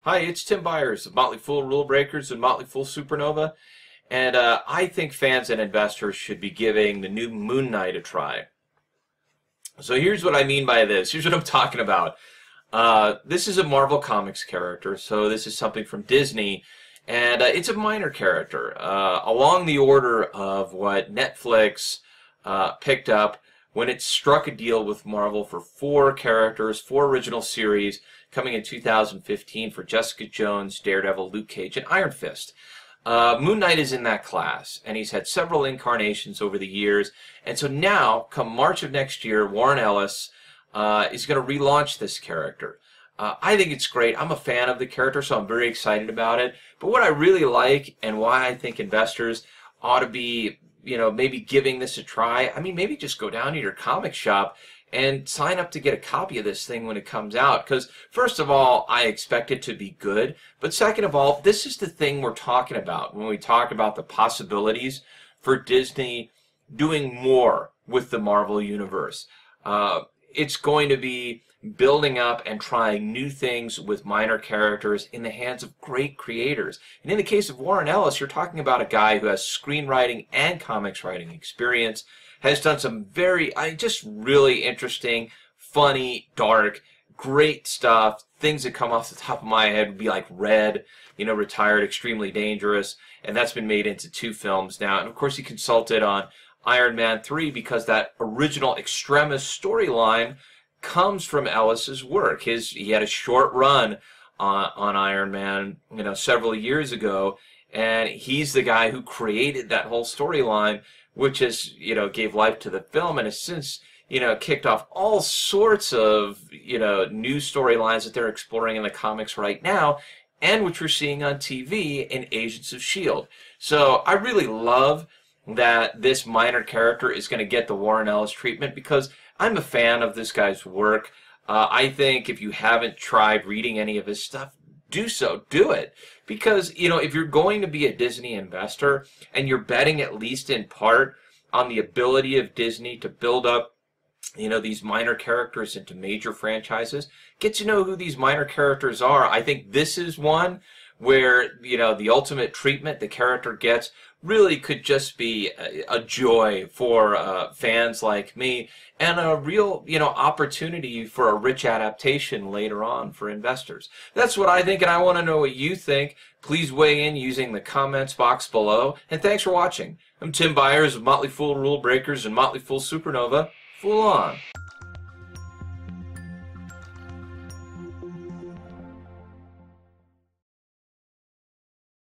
Hi, it's Tim Beyers of Motley Fool Rule Breakers and Motley Fool Supernova, and I think fans and investors should be giving the new Moon Knight a try. So here's what I mean by this. Here's what I'm talking about. This is a Marvel Comics character, so this is something from Disney, and it's a minor character, along the order of what Netflix picked up when it struck a deal with Marvel for 4 characters, 4 original series, coming in 2015 for Jessica Jones, Daredevil, Luke Cage, and Iron Fist. Moon Knight is in that class, and he's had several incarnations over the years, and so now, come March of next year, Warren Ellis is going to relaunch this character. I think it's great. I'm a fan of the character, so I'm very excited about it. But what I really like, and why I think investors ought to be, maybe giving this a try, maybe just go down to your comic shop and sign up to get a copy of this thing when it comes out. Because, first of all, I expect it to be good. But second of all, this is the thing we're talking about when we talk about the possibilities for Disney doing more with the Marvel Universe. It's going to be building up and trying new things with minor characters in the hands of great creators. And in the case of Warren Ellis, you're talking about a guy who has screenwriting and comics writing experience, has done some just really interesting, funny, dark, great stuff. Things that come off the top of my head would be like Red, Retired, Extremely Dangerous, and that's been made into 2 films now. And of course he consulted on Iron Man 3 because that original Extremis storyline comes from Ellis's work. He had a short run on Iron Man, several years ago, and he's the guy who created that whole storyline, which has, gave life to the film and has since, kicked off all sorts of, new storylines that they're exploring in the comics right now, and which we're seeing on TV in Agents of S.H.I.E.L.D. So I really love that this minor character is going to get the Warren Ellis treatment because I'm a fan of this guy's work. I think if you haven't tried reading any of his stuff, do so. Do it. Because, if you're going to be a Disney investor and you're betting at least in part on the ability of Disney to build up, these minor characters into major franchises, get to know who these minor characters are. I think this is one where, the ultimate treatment the character gets really could just be a joy for fans like me and a real, opportunity for a rich adaptation later on for investors. That's what I think, and I want to know what you think. Please weigh in using the comments box below, and thanks for watching. I'm Tim Beyers of Motley Fool Rule Breakers and Motley Fool Supernova. Fool on.